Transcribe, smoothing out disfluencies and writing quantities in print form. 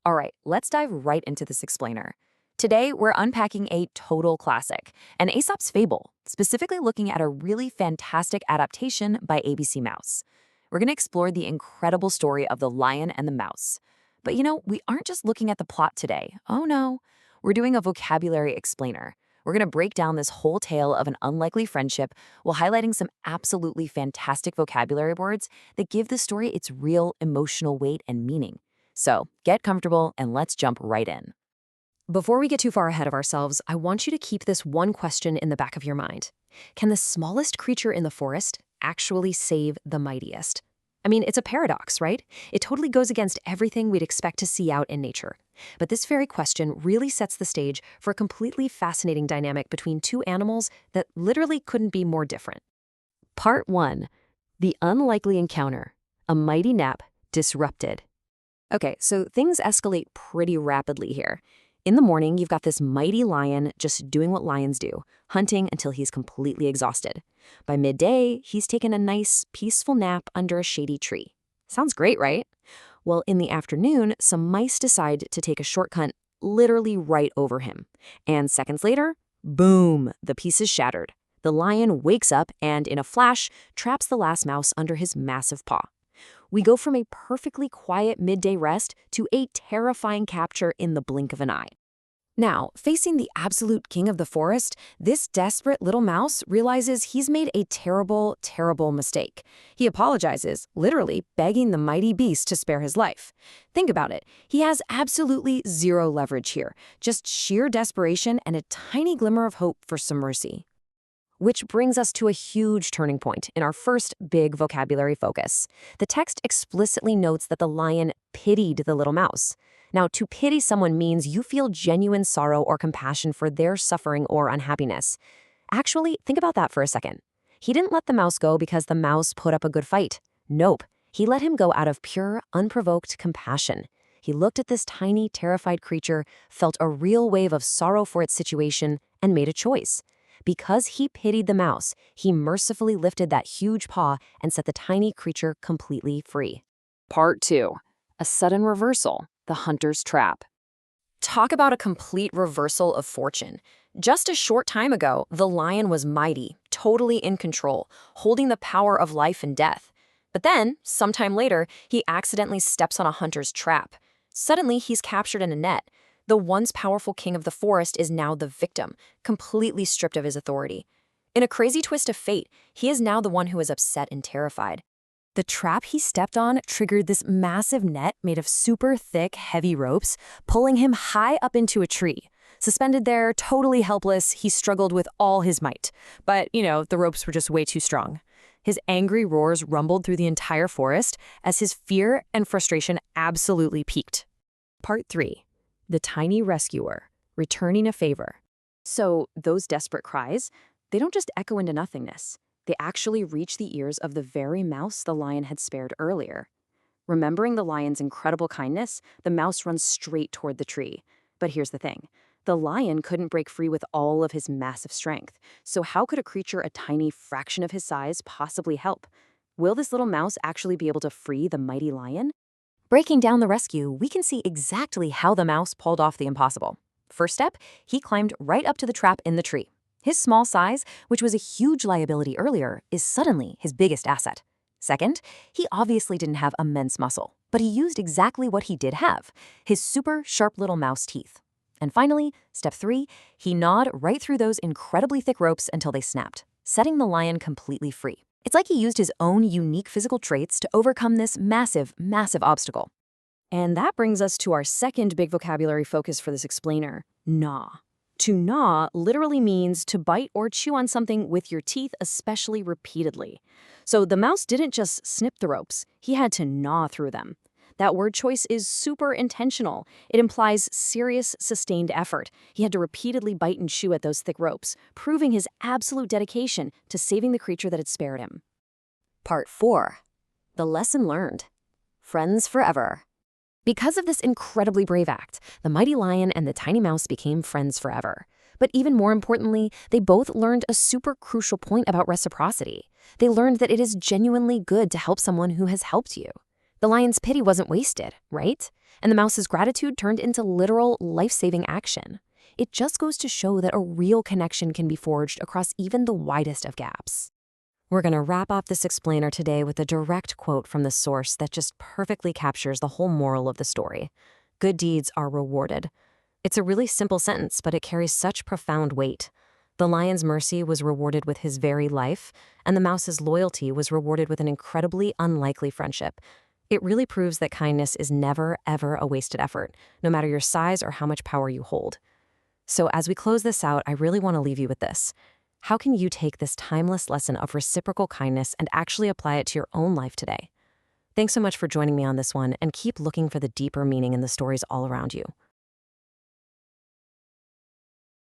All right, let's dive right into this explainer. Today, we're unpacking a total classic, an Aesop's Fable, specifically looking at a really fantastic adaptation by ABC Mouse. We're going to explore the incredible story of the lion and the mouse. But we aren't just looking at the plot today. Oh no, we're doing a vocabulary explainer. We're going to break down this whole tale of an unlikely friendship while highlighting some absolutely fantastic vocabulary words that give the story its real emotional weight and meaning. So get comfortable and let's jump right in. Before we get too far ahead of ourselves, I want you to keep this one question in the back of your mind. Can the smallest creature in the forest actually save the mightiest? I mean, it's a paradox, right? It totally goes against everything we'd expect to see out in nature. But this very question really sets the stage for a completely fascinating dynamic between two animals that literally couldn't be more different. Part 1. The unlikely encounter. A mighty nap disrupted. Okay, so things escalate pretty rapidly here. In the morning, you've got this mighty lion just doing what lions do, hunting until he's completely exhausted. By midday, he's taken a nice, peaceful nap under a shady tree. Sounds great, right? Well, in the afternoon, some mice decide to take a shortcut literally right over him. And seconds later, boom, the piece is shattered. The lion wakes up and, in a flash, traps the last mouse under his massive paw. We go from a perfectly quiet midday rest to a terrifying capture in the blink of an eye. Now, facing the absolute king of the forest, this desperate little mouse realizes he's made a terrible, terrible mistake. He apologizes, literally begging the mighty beast to spare his life. Think about it. He has absolutely zero leverage here, just sheer desperation and a tiny glimmer of hope for some mercy. Which brings us to a huge turning point in our first big vocabulary focus. The text explicitly notes that the lion pitied the little mouse. Now, to pity someone means you feel genuine sorrow or compassion for their suffering or unhappiness. Actually, think about that for a second. He didn't let the mouse go because the mouse put up a good fight. Nope. He let him go out of pure, unprovoked compassion. He looked at this tiny, terrified creature, felt a real wave of sorrow for its situation, and made a choice. Because he pitied the mouse, he mercifully lifted that huge paw and set the tiny creature completely free. Part 2. A sudden reversal, the hunter's trap. Talk about a complete reversal of fortune. Just a short time ago, the lion was mighty, totally in control, holding the power of life and death. But then, sometime later, he accidentally steps on a hunter's trap. Suddenly, he's captured in a net. The once powerful king of the forest is now the victim, completely stripped of his authority. In a crazy twist of fate, he is now the one who is upset and terrified. The trap he stepped on triggered this massive net made of super thick, heavy ropes, pulling him high up into a tree. Suspended there, totally helpless, he struggled with all his might. But, the ropes were just way too strong. His angry roars rumbled through the entire forest as his fear and frustration absolutely peaked. Part 3. The tiny rescuer, returning a favor. So those desperate cries, they don't just echo into nothingness. They actually reach the ears of the very mouse the lion had spared earlier. Remembering the lion's incredible kindness, the mouse runs straight toward the tree. But here's the thing. The lion couldn't break free with all of his massive strength. So how could a creature a tiny fraction of his size possibly help? Will this little mouse actually be able to free the mighty lion? Breaking down the rescue, we can see exactly how the mouse pulled off the impossible. First step, he climbed right up to the trap in the tree. His small size, which was a huge liability earlier, is suddenly his biggest asset. Second, he obviously didn't have immense muscle, but he used exactly what he did have, his super sharp little mouse teeth. And finally, step 3, he gnawed right through those incredibly thick ropes until they snapped, setting the lion completely free. It's like he used his own unique physical traits to overcome this massive, massive obstacle. And that brings us to our second big vocabulary focus for this explainer, gnaw. To gnaw literally means to bite or chew on something with your teeth, especially repeatedly. So the mouse didn't just snip the ropes, he had to gnaw through them. That word choice is super intentional. It implies serious, sustained effort. He had to repeatedly bite and chew at those thick ropes, proving his absolute dedication to saving the creature that had spared him. Part 4. The lesson learned. Friends forever. Because of this incredibly brave act, the mighty lion and the tiny mouse became friends forever. But even more importantly, they both learned a super crucial point about reciprocity. They learned that it is genuinely good to help someone who has helped you. The lion's pity wasn't wasted, right? And the mouse's gratitude turned into literal life-saving action. It just goes to show that a real connection can be forged across even the widest of gaps. We're going to wrap up this explainer today with a direct quote from the source that just perfectly captures the whole moral of the story. Good deeds are rewarded. It's a really simple sentence, but it carries such profound weight. The lion's mercy was rewarded with his very life, and the mouse's loyalty was rewarded with an incredibly unlikely friendship. It really proves that kindness is never, ever a wasted effort, no matter your size or how much power you hold. So as we close this out, I really want to leave you with this. How can you take this timeless lesson of reciprocal kindness and actually apply it to your own life today? Thanks so much for joining me on this one, and keep looking for the deeper meaning in the stories all around you.